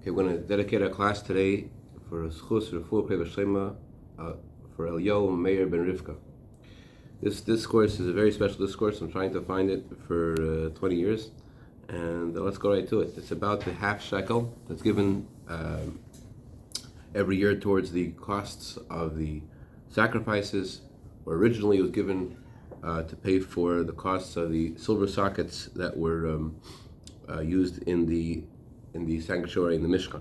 Okay, we're going to dedicate our class today for Schus Refuah Pei V'Shlema for Elio Meir ben Rivka. This discourse is a very special discourse. I'm trying to find it for 20 years, and let's go right to it. It's about the half shekel that's given every year towards the costs of the sacrifices. Or originally, it was given to pay for the costs of the silver sockets that were used in the sanctuary in the Mishkan.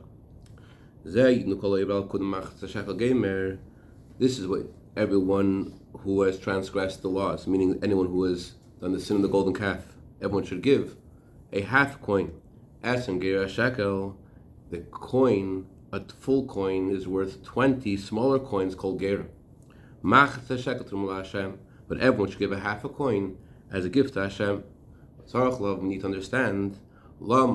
This is what everyone who has transgressed the laws, meaning anyone who has done the sin of the golden calf, everyone should give a half coin. Asan gera shekel, the coin, a full coin, is worth 20 smaller coins called gera. But everyone should give a half a coin as a gift to Hashem. We need to understand why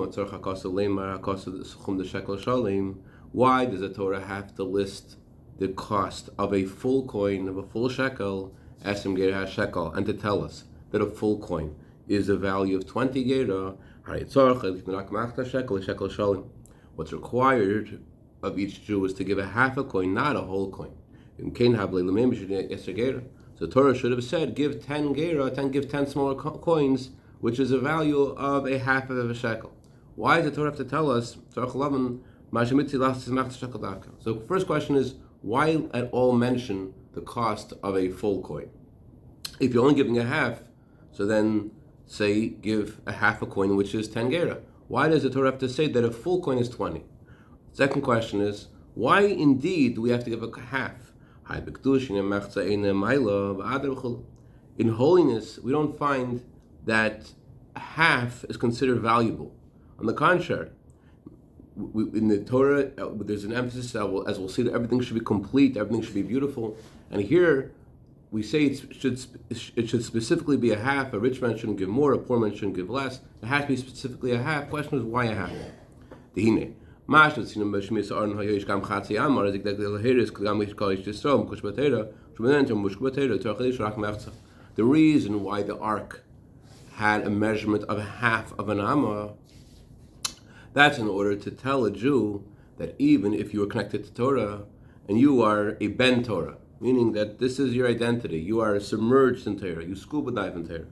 does the Torah have to list the cost of a full coin, of a full shekel, esim gera shekel, and to tell us that a full coin is a value of 20 gera? What's required of each Jew is to give a half a coin, not a whole coin. So the Torah should have said, give 10 gera, give 10 smaller coins, which is a value of a half of a shekel. Why does the Torah have to tell us? So the first question is, why at all mention the cost of a full coin? If you're only giving a half, so then say give a half a coin, which is 10 gera. Why does the Torah have to say that a full coin is 20? Second question is, why indeed do we have to give a half? In holiness, we don't find that half is considered valuable. On the contrary, in the Torah, there's an emphasis that as we'll see, that everything should be complete, everything should be beautiful. And here, we say it should specifically be a half. A rich man shouldn't give more, a poor man shouldn't give less. It has to be specifically a half. Question is, why a half? The reason why the ark had a measurement of half of an amma, that's in order to tell a Jew that even if you are connected to Torah and you are a ben Torah, meaning that this is your identity, you are submerged in Torah, you scuba dive in Torah,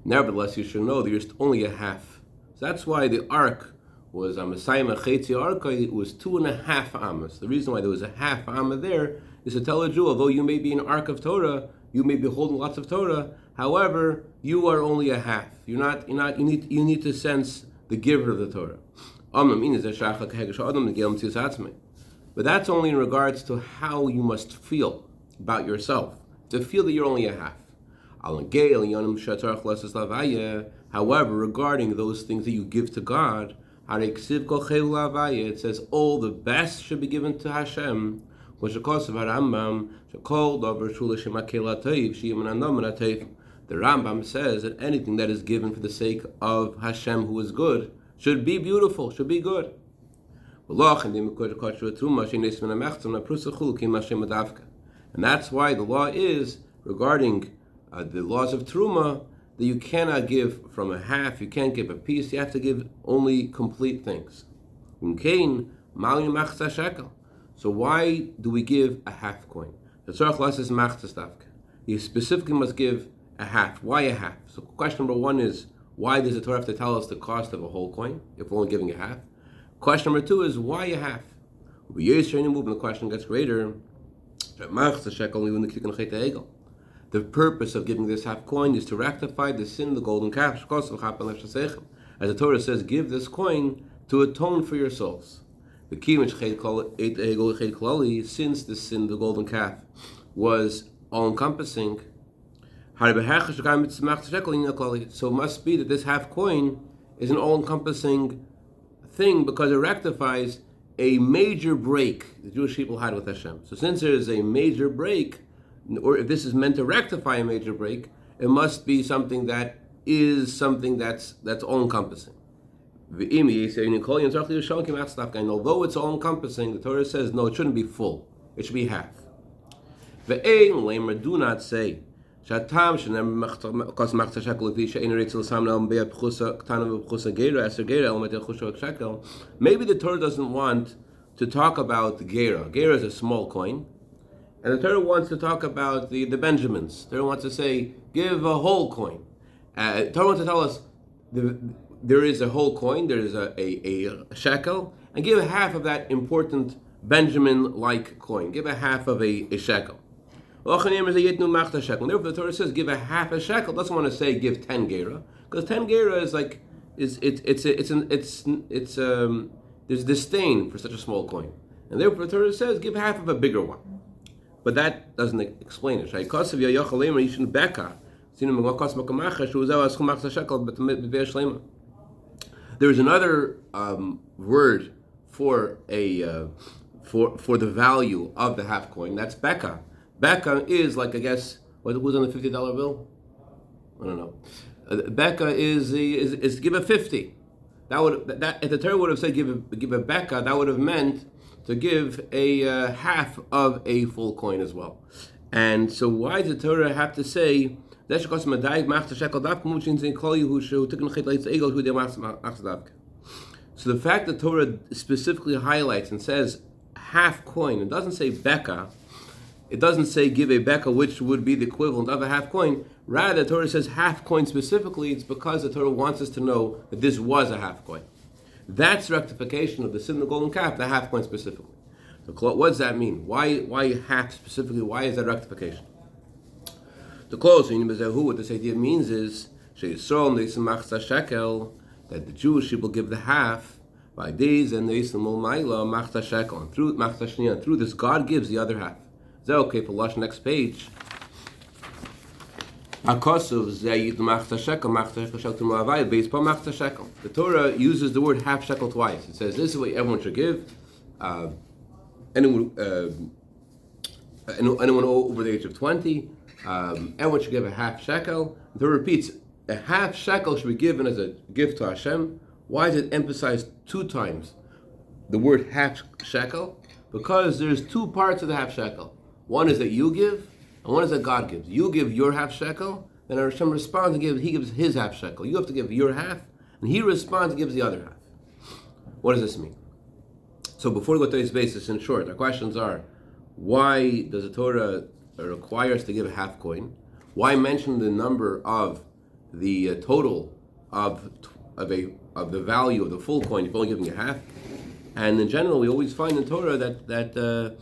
nevertheless you should know that you're only a half. So that's why the ark was a Messiah Chetzi Arka, it was 2.5 amas. The reason why there was a half amma there is to tell a Jew, although you may be an ark of Torah, you may be holding lots of Torah, however, you are only a half. You need to sense the giver of the Torah. But that's only in regards to how you must feel about yourself, to feel that you're only a half. However, regarding those things that you give to God, it says all the best should be given to Hashem. The Rambam says that anything that is given for the sake of Hashem, who is good, should be beautiful, should be good. And that's why the law is, regarding the laws of Truma, that you cannot give from a half, you can't give a piece, you have to give only complete things. So why do we give a half coin? You specifically must give a half. Why a half? So question number one is, why does the Torah have to tell us the cost of a whole coin if we're only giving a half? Question number two is, why a half? The question gets greater. The purpose of giving this half coin is to rectify the sin of the golden calf. As the Torah says, give this coin to atone for your souls. Since the sin of the golden calf was all-encompassing, so it must be that this half coin is an all-encompassing thing because it rectifies a major break the Jewish people had with Hashem. So since there is a major break, or if this is meant to rectify a major break, it must be something that's all-encompassing. And although it's all-encompassing, the Torah says, no, it shouldn't be full. It should be half. Do not say שהטעם כוס מחצה שקל לפי שאין רצל סמנה בפחוסה קטנה ובפחוסה גרה, 10 גרה, אלא מתי חושו שקל. Maybe the Torah doesn't want to talk about gera. Gera is a small coin. And the Torah wants to talk about the Benjamins. The Torah wants to say, give a whole coin. The Torah wants to tell us there is a whole coin, there is a shekel, and give half of that important Benjamin-like coin. Give a half of a shekel. Therefore, the Torah says give a half a shekel. It doesn't want to say give 10 gera, because 10 gera is like there's disdain for such a small coin, and therefore the Torah says give half of a bigger one. But that doesn't explain it. There's another word for for the value of the half coin. That's beka. Beka is like, I guess, what was on the $50 bill? I don't know. Beka is give a 50. That if the Torah would have said give a beka, that would have meant to give a half of a full coin as well. And so why does the Torah have to say so the fact that Torah specifically highlights and says half coin, it doesn't say beka, it doesn't say give a beka, which would be the equivalent of a half coin. Rather, the Torah says half coin specifically. It's because the Torah wants us to know that this was a half coin. That's rectification of the sin of the golden calf, the half coin specifically. So what does that mean? Why half specifically? Why is that rectification? To close, what this idea means is that the Jewish people give the half by days and through this God gives the other half. Is that okay for Lush? Next page. The Torah uses the word half shekel twice. It says this is what everyone should give. Anyone over the age of 20, everyone should give a half shekel. The Torah repeats, a half shekel should be given as a gift to Hashem. Why is it emphasized 2 times? The word half shekel? Because there's 2 parts of the half shekel. One is that you give, and one is that God gives. You give your half shekel, then Hashem responds and he gives his half shekel. You have to give your half, and he responds and gives the other half. What does this mean? So before we go to today's basis, in short, our questions are, why does the Torah require us to give a half coin? Why mention the number of the total of the value of the full coin if you're only giving a half? And in general, we always find in Torah that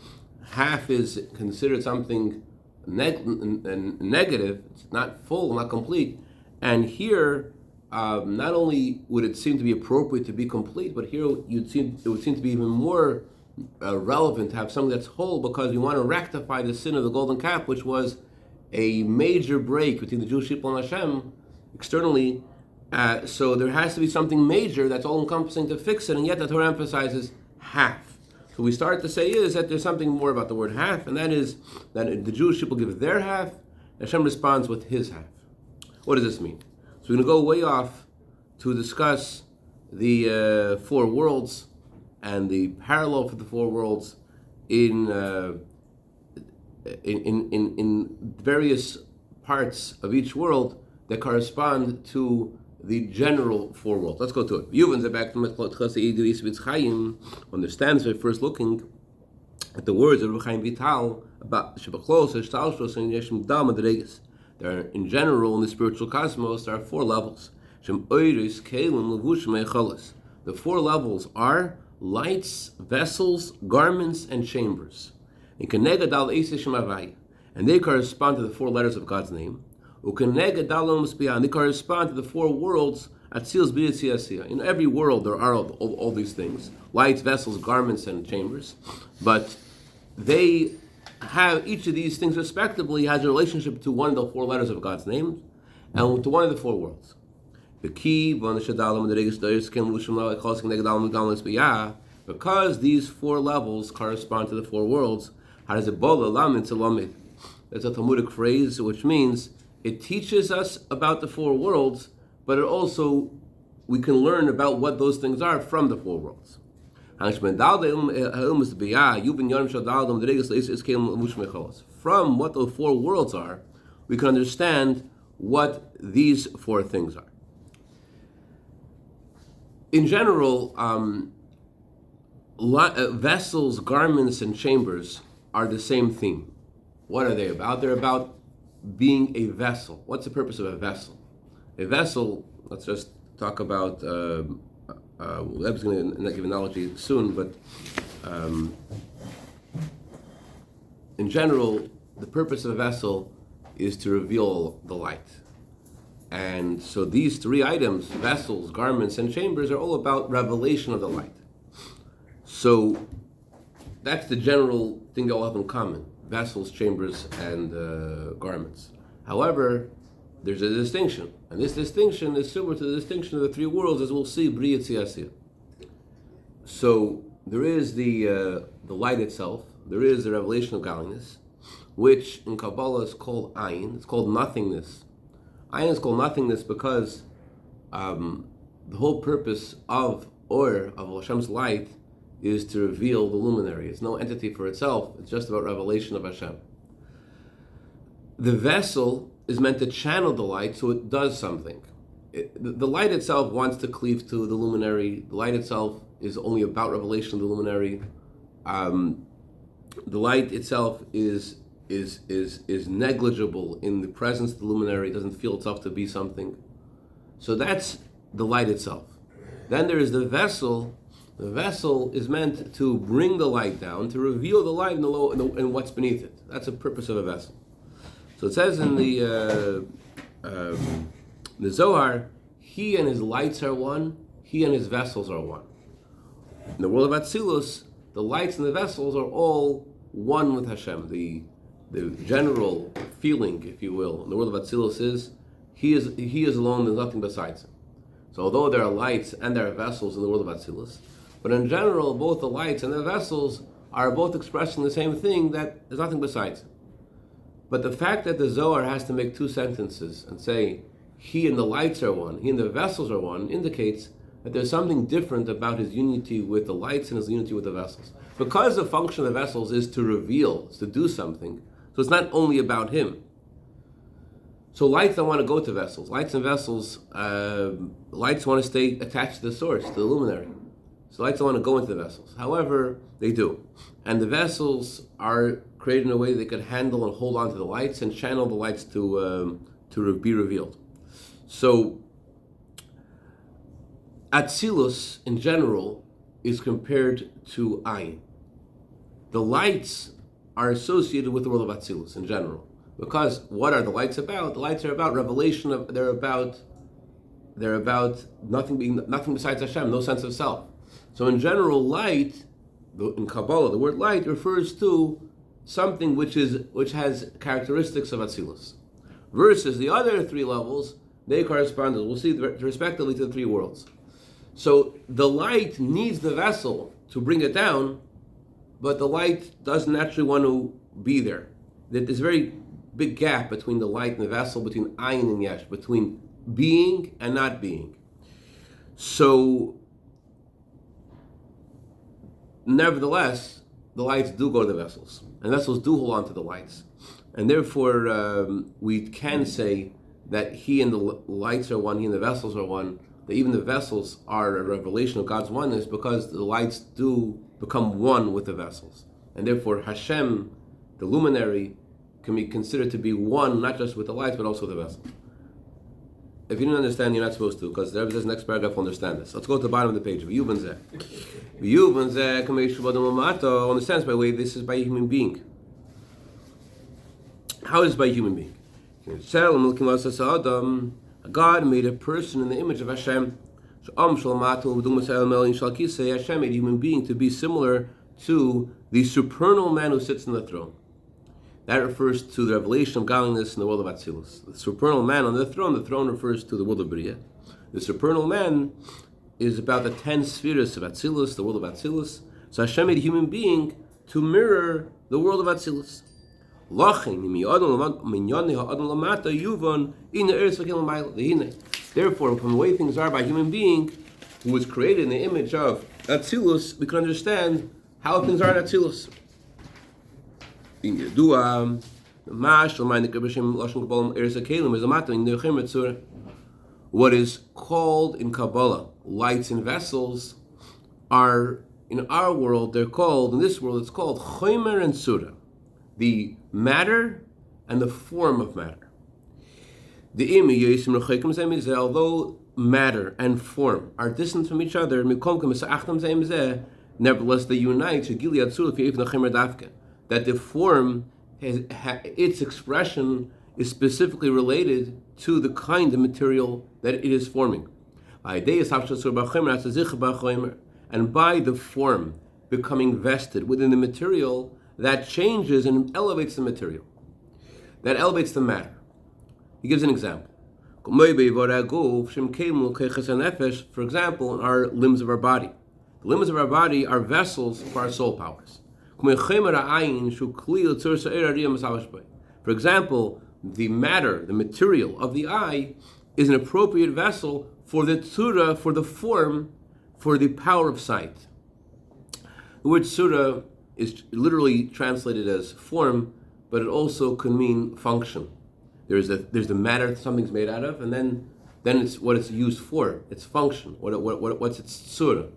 half is considered something negative. It's not full, not complete. And here, not only would it seem to be appropriate to be complete, but here it would seem to be even more relevant to have something that's whole, because we want to rectify the sin of the golden calf, which was a major break between the Jewish people and Hashem externally. So there has to be something major that's all-encompassing to fix it, and yet the Torah emphasizes half. So we start to say is that there's something more about the word half, and that is that the Jewish people give their half, and Hashem responds with his half. What does this mean? So we're going to go way off to discuss the 4 worlds and the parallel for the 4 worlds in various parts of each world that correspond to the general 4 worlds. Let's go to it. Yuvan understands by first looking at the words of Rabbi Chaim Vital about there are, in general, in the spiritual cosmos, there are 4 levels. The 4 levels are lights, vessels, garments, and chambers. And they correspond to the 4 letters of God's name. And they correspond to the 4 worlds. In every world there are all these things: lights, vessels, garments, and chambers. But they have, each of these things respectively has a relationship to one of the 4 letters of God's name and to one of the 4 worlds. The key, because these 4 levels correspond to the 4 worlds, there's a Talmudic phrase which means it teaches us about the 4 worlds, but it also, we can learn about what those things are from the 4 worlds. From what the 4 worlds are, we can understand what these four things are. In general, vessels, garments, and chambers are the same theme. What are they about? They're about being a vessel. What's the purpose of a vessel? A vessel, let's just talk about, Leb's going to give an analogy soon, but in general, the purpose of a vessel is to reveal the light. And so these three items, vessels, garments, and chambers, are all about revelation of the light. So that's the general thing they all have in common: vessels, chambers, and garments. However, there's a distinction, and this distinction is similar to the distinction of the three worlds, as we'll see, Bria Tziyasiyah. So there is the light itself, there is the revelation of godliness, which in Kabbalah is called Ayin. It's called nothingness. Ayin is called nothingness because the whole purpose of Or, of Hashem's light, is to reveal the luminary. It's no entity for itself. It's just about revelation of Hashem. The vessel is meant to channel the light so it does something. The light itself wants to cleave to the luminary. The light itself is only about revelation of the luminary. The light itself is negligible in the presence of the luminary. It doesn't feel itself to be something. So that's the light itself. Then there is the vessel. The vessel is meant to bring the light down, to reveal the light and what's beneath it. That's the purpose of a vessel. So it says in the Zohar, he and his lights are one, he and his vessels are one. In the world of Atzilus, the lights and the vessels are all one with Hashem. The general feeling, if you will, in the world of Atzilus is he is alone, there's nothing besides him. So although there are lights and there are vessels in the world of Atzilus, but in general, both the lights and the vessels are both expressing the same thing, that there's nothing besides him. But the fact that the Zohar has to make two sentences and say, he and the lights are one, he and the vessels are one, indicates that there's something different about his unity with the lights and his unity with the vessels. Because the function of the vessels is to reveal, is to do something, so it's not only about him. So lights don't want to go to vessels. Lights and vessels, lights want to stay attached to the source, to the luminary. So lights don't want to go into the vessels. However, they do. And the vessels are created in a way that they could handle and hold on to the lights and channel the lights to be revealed. So Atzilus, in general, is compared to Ayin. The lights are associated with the world of Atzilus, in general. Because what are the lights about? The lights are about revelation of. They're about nothing besides Hashem, no sense of self. So in general, light, in Kabbalah, the word light refers to something which has characteristics of Atzilus. Versus the other three levels, they correspond, we'll see, respectively to the three worlds. So the light needs the vessel to bring it down, but the light doesn't actually want to be there. There's a very big gap between the light and the vessel, between Ayin and Yesh, between being and not being. So, nevertheless, the lights do go to the vessels, and vessels do hold on to the lights. And therefore, we can say that he and the lights are one, he and the vessels are one, that even the vessels are a revelation of God's oneness, because the lights do become one with the vessels. And therefore, Hashem, the luminary, can be considered to be one, not just with the lights, but also with the vessels. If you didn't understand, you're not supposed to, because there is next paragraph will understand this. Let's go to the bottom of the page. Understands by way this is by a human being. How is it by a human being? God made a person in the image of Hashem. Hashem made a human being to be similar to the supernal man who sits on the throne. That refers to the revelation of godliness in the world of Atzilus. The supernal man on the throne refers to the world of Bria. The supernal man is about the 10 spheres of Atzilus, the world of Atzilus. So Hashem made a human being to mirror the world of Atzilus. Therefore, from the way things are by a human being who was created in the image of Atzilus, we can understand how things are in Atzilus. What is called in Kabbalah lights and vessels are, in our world, they're called, in this world, it's called chomer and sura, the matter and the form of matter. Although matter and form are distant from each other, nevertheless they unite, that the form, its expression is specifically related to the kind of material that it is forming. And by the form becoming vested within the material, that changes and elevates the material. That elevates the matter. He gives an example. For example, in our limbs of our body. The limbs of our body are vessels for our soul powers. For example, the matter, the material of the eye is an appropriate vessel for the tzura, for the form, for the power of sight. The word tzura is literally translated as form, but it also can mean function. There's the matter something's made out of, and then it's what it's used for. Its function. What's its tzura?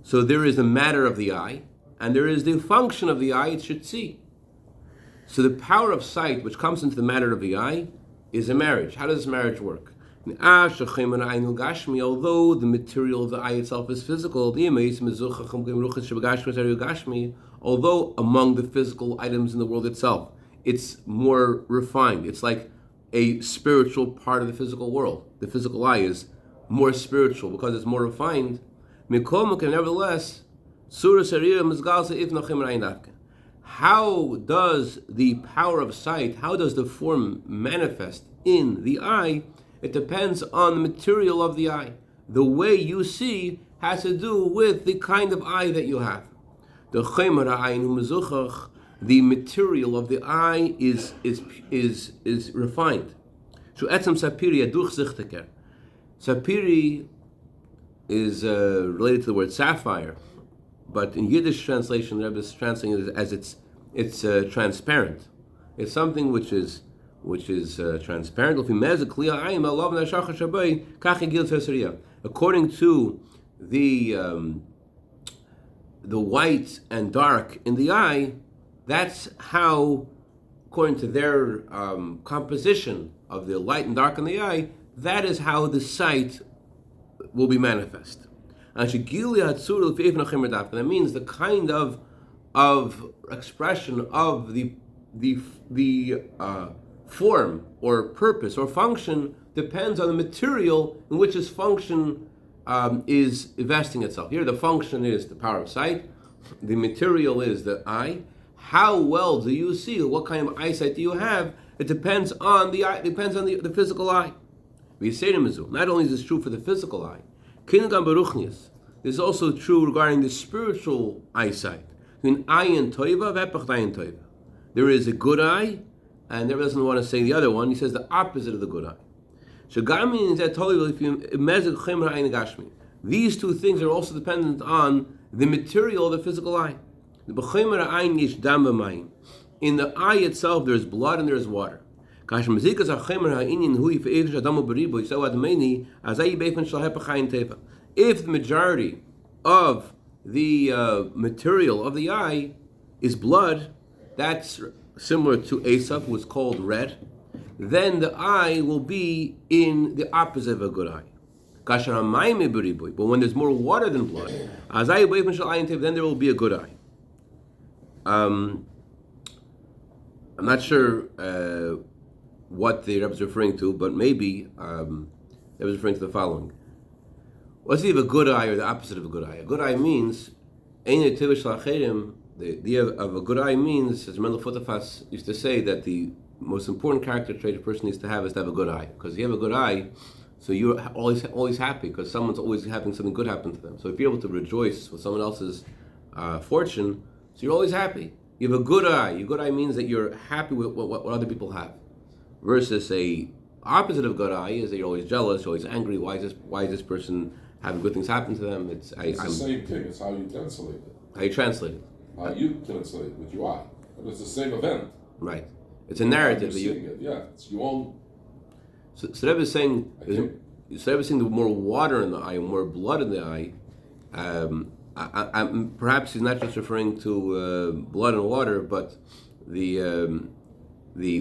So there is the matter of the eye, and there is the function of the eye it should see. So the power of sight, which comes into the matter of the eye, is a marriage. How does this marriage work? Although the material of the eye itself is physical, although among the physical items in the world itself, it's more refined. It's like a spiritual part of the physical world. The physical eye is more spiritual because it's more refined. Nevertheless, how does the power of sight, how does the form manifest in the eye? It depends on the material of the eye. The way you see has to do with the kind of eye that you have. The material of the eye is refined. Sapiri is related to the word sapphire, but in Yiddish translation, the Rebbe is translating it as it's transparent. It's something which is transparent. According to the white and dark in the eye, that's how, according to their composition of the light and dark in the eye, that is how the sight will be manifest. That means the kind of expression of the form or purpose or function depends on the material in which this function is investing itself. Here the function is the power of sight, the material is the eye. How well do you see? What kind of eyesight do you have? It depends on the eye, depends on the physical eye. Not only is this true for the physical eye, this is also true regarding the spiritual eyesight. There is a good eye, and there doesn't want to say the other one. He says the opposite of the good eye. These two things are also dependent on the material of the physical eye. In the eye itself, there's blood and there's water. If the majority of the material of the eye is blood, that's similar to Esav, who is called red, then the eye will be in the opposite of a good eye. But when there's more water than blood, then there will be a good eye. I'm not sure what the Rebbe is referring to, but maybe the Rebbe is referring to the following. Let's see if a good eye or the opposite of a good eye. A good eye means, the idea of a good eye means, as Mendel Futterfass used to say, that the most important character trait a person needs to have is to have a good eye. Because if you have a good eye, so you're always happy, because someone's always having something good happen to them. So if you're able to rejoice with someone else's fortune, so you're always happy. You have a good eye. A good eye means that you're happy with what other people have. Versus a opposite of good eye is that you're always jealous, you're always angry. Why is this person having good things happen to them? It's the same thing. It's how you translate it. How you translate it. How you translate it with your eye. But it's the same event. Right. It's a narrative that you. It. Yeah, it's your own. So Rebbe is saying, Rebbe is saying the more water in the eye, more blood in the eye. Perhaps he's not just referring to blood and water, but the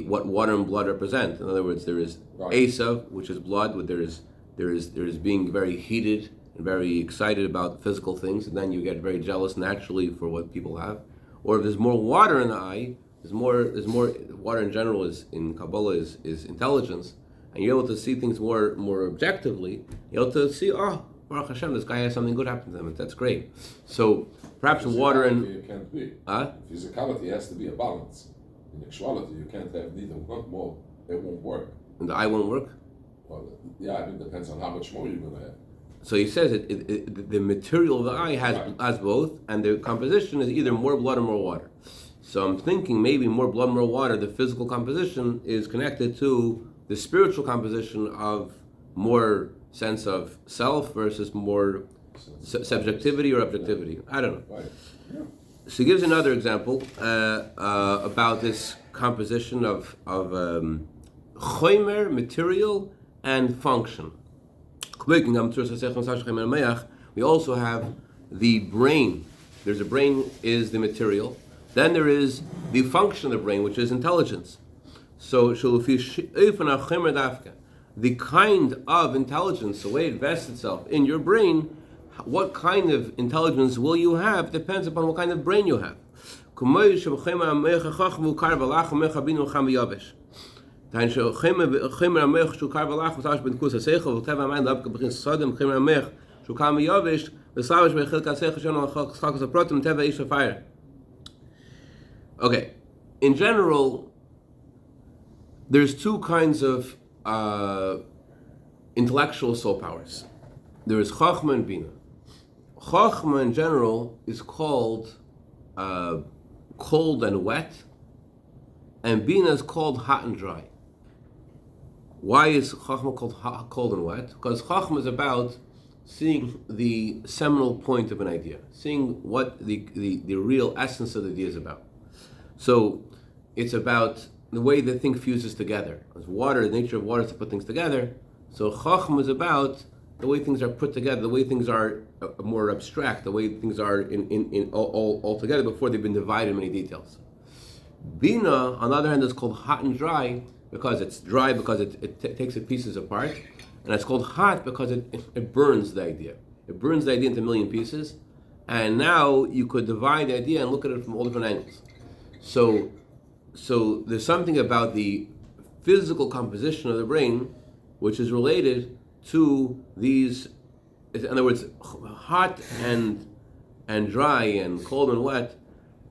what water and blood represent. In other words, there is Asa, which is blood. There is being very heated and very excited about physical things, and then you get very jealous naturally for what people have. Or if there's more water in the eye, there's more water in general is in Kabbalah is intelligence, and you're able to see things more objectively. You're able to see, oh, Baruch Hashem, this guy has something good happen to him. That's great. So perhaps water and it can't be. Physicality has to be a balance. In actuality, you can't have neither one more. It won't work. And the eye won't work. Well, yeah, it depends on how much more you're going to have. So he says the material of the eye has both, and the composition is either more blood or more water. So I'm thinking maybe more blood, more water. The physical composition is connected to the spiritual composition of more sense of self versus more subjectivity or objectivity. I don't know. Right. Yeah. So he gives another example about this composition of chomer, material, and function. We also have the brain. There's a brain is the material. Then there is the function of the brain, which is intelligence. So the kind of intelligence, the way it vests itself in your brain, what kind of intelligence will you have depends upon what kind of brain you have. Okay, in general, there's two kinds of intellectual soul powers. There is Chachma and Bina. Chachma in general is called cold and wet, and Bina is called hot and dry. Why is Chachma called cold and wet? Because Chachma is about seeing the seminal point of an idea, seeing what the real essence of the idea is about. So it's about the way the thing fuses together. As water, the nature of water is to put things together. So Chachma is about the way things are put together, the way things are more abstract, the way things are in all together before they've been divided in many details. Bina, on the other hand, is called hot and dry because it's dry because it takes the pieces apart, and it's called hot because it burns the idea. It burns the idea into a million pieces, and now you could divide the idea and look at it from all different angles. So there's something about the physical composition of the brain which is related to these. In other words, hot and dry and cold and wet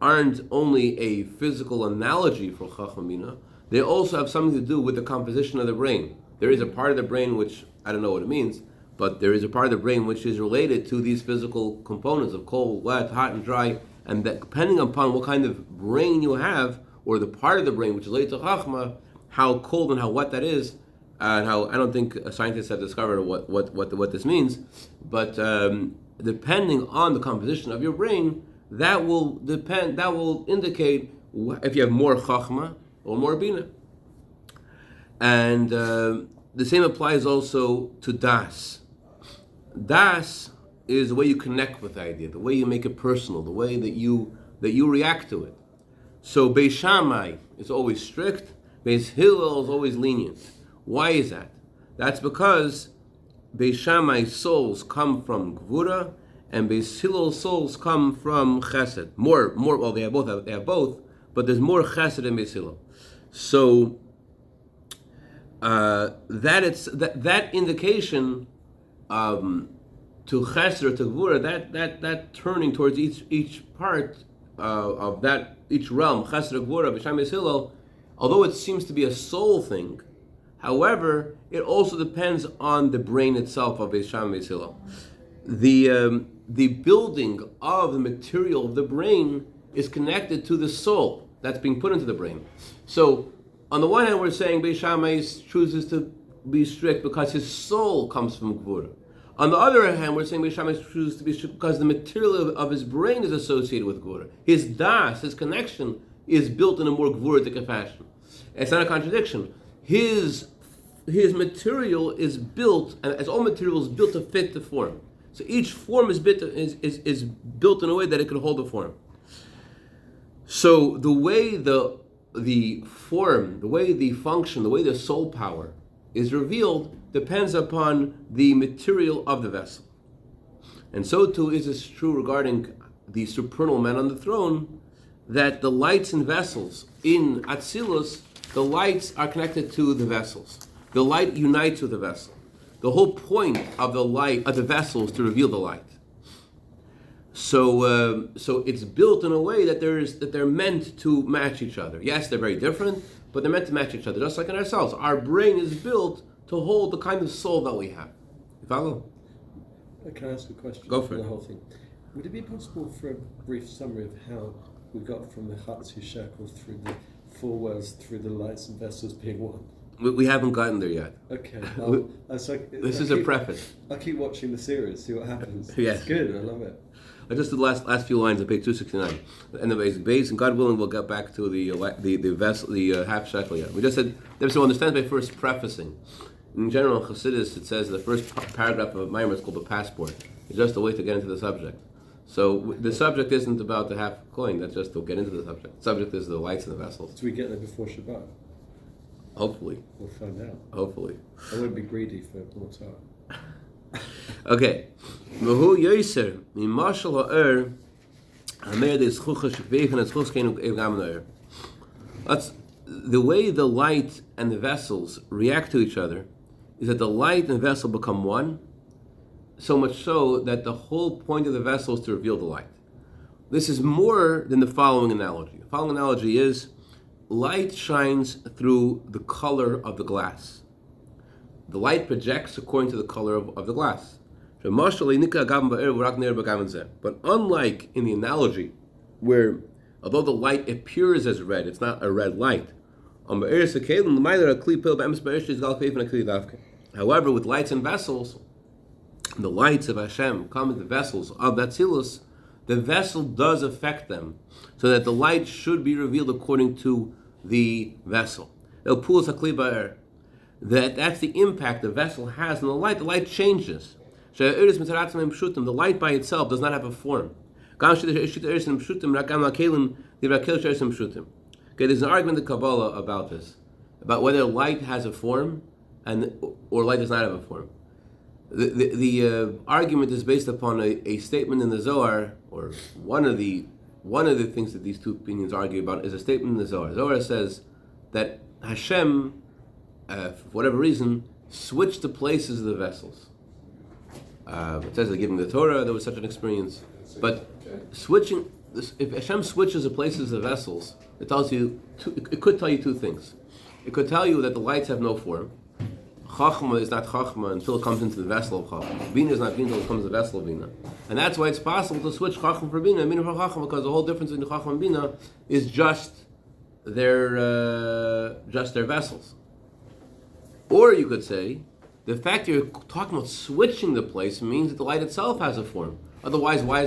aren't only a physical analogy for Chachma Bina. They also have something to do with the composition of the brain. There is a part of the brain which, I don't know what it means, but there is a part of the brain which is related to these physical components of cold, wet, hot, and dry, and that depending upon what kind of brain you have, or the part of the brain which is related to Chachma, how cold and how wet that is, and how I don't think scientists have discovered what this means, but depending on the composition of your brain, that will indicate if you have more Chachma or more Bina. And the same applies also to Das. Das is the way you connect with the idea, the way you make it personal, the way that you react to it. So Beis Shammai is always strict, Beis Hillel is always lenient. Why is that? That's because Beis Shammai's souls come from Gvura, and Beis Hillel's souls come from Chesed. More. Well, they have both, but there's more Chesed in Beis Hillel. So that indication to Chesed or to Gvura, that turning towards each part of that each realm, Chesed or Gvura, Beis Shammai, Beis Hillel, although it seems to be a soul thing, however, it also depends on the brain itself of Beis Shammai, Beis Hillel. The building of the material of the brain is connected to the soul that's being put into the brain. So, on the one hand, we're saying Beis Shammai chooses to be strict because his soul comes from Gvura. On the other hand, we're saying Beis Shammai chooses to be strict because the material of his brain is associated with Gvura. His das, his connection, is built in a more gvuritic fashion. It's not a contradiction. His material is built, and as all material is built to fit the form. So each form is built in a way that it can hold a form. So the way the form, the way the function, the way the soul power is revealed depends upon the material of the vessel. And so too is this true regarding the supernal man on the throne, that the lights and vessels in Atzilus, the lights are connected to the vessels. The light unites with the vessel. The whole point of the light of the vessel is to reveal the light. So it's built in a way that they're meant to match each other. Yes, they're very different, but they're meant to match each other, just like in ourselves. Our brain is built to hold the kind of soul that we have. You follow? Can I ask a question? Go for the it. whole thing. Would it be possible for a brief summary of how we got from the Chatzu Shekel through the four worlds, through the lights and vessels being one? We haven't gotten there yet. Okay. This is a preface. I'll keep watching the series, see what happens. Yes. It's good, I love it. I just did the last few lines of page 269. And the base, and God willing, we'll get back to the vessel, the half shekel yet. We just said, so understand by first prefacing. In general, in Chassidus, it says the first paragraph of Maamar is called the passport. It's just a way to get into the subject. So the subject isn't about the half coin, that's just to get into the subject. The subject is the lights and the vessels. Do we get there before Shabbat? Hopefully. We'll find out. Hopefully. I won't be greedy for more time. Okay. V'hu yoser mimashal ha'er hamer de'zchucha shekveichen etzchuchkeinu evgam ha'er. That's the way the light and the vessels react to each other is that the light and the vessel become one, so much so that the whole point of the vessel is to reveal the light. This is more than the following analogy. The following analogy is light shines through the color of the glass. The light projects according to the color of the glass. But unlike in the analogy, where although the light appears as red, it's not a red light. However, with lights and vessels, the lights of Hashem come in the vessels of that Tzilus, the vessel does affect them, so that the light should be revealed according to the vessel. That's the impact the vessel has on the light. The light changes. The light by itself does not have a form. Okay, there's an argument in Kabbalah about this, about whether light has a form or light does not have a form. The argument is based upon a statement in the Zohar, or one of the things that these two opinions argue about is a statement in the Zohar. Zohar says that Hashem, for whatever reason, switched the places of the vessels. It says that giving the Torah, there was such an experience. But switching, if Hashem switches the places of the vessels, it could tell you two things. It could tell you that the lights have no form. Chachma is not Chachma until it comes into the vessel of Chachma. Bina is not Bina until it comes to the vessel of Bina. And that's why it's possible to switch Chachma for Bina and Bina for Chachma, because the whole difference between Chachma and Bina is just their vessels. Or you could say, the fact you're talking about switching the place means that the light itself has a form. Otherwise, why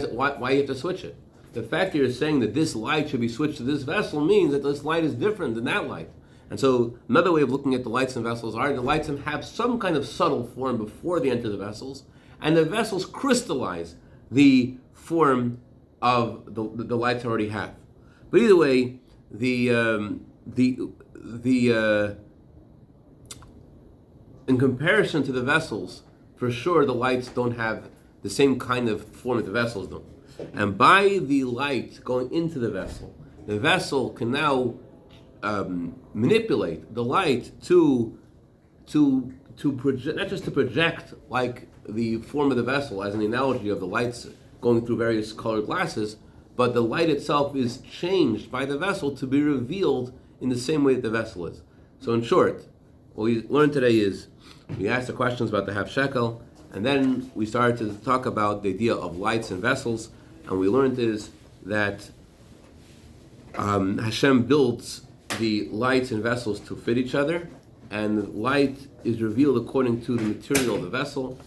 you have to switch it? The fact you're saying that this light should be switched to this vessel means that this light is different than that light. And so another way of looking at the lights and vessels are the lights have some kind of subtle form before they enter the vessels, and the vessels crystallize the form of the lights already have. But either way, in comparison to the vessels, for sure the lights don't have the same kind of form that the vessels do. And by the light going into the vessel can now manipulate the light to project, not just to project like the form of the vessel as an analogy of the lights going through various colored glasses, but the light itself is changed by the vessel to be revealed in the same way that the vessel is. So in short, what we learned today is we asked the questions about the half shekel, and then we started to talk about the idea of lights and vessels, and we learned is that Hashem builds the lights and vessels to fit each other, and the light is revealed according to the material of the vessel.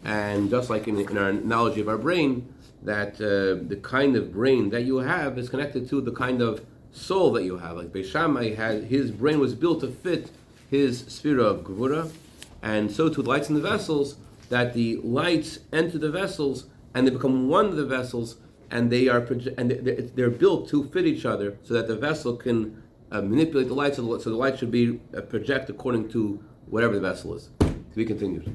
And just like in our analogy of our brain, that the kind of brain that you have is connected to the kind of soul that you have. Like Beis Shammai had, his brain was built to fit his sphere of Gevura, and so too the lights in the vessels, that the lights enter the vessels and they become one of the vessels, and they're built to fit each other, so that the vessel can manipulate the light, so the light should be project according to whatever the vessel is. To be continued.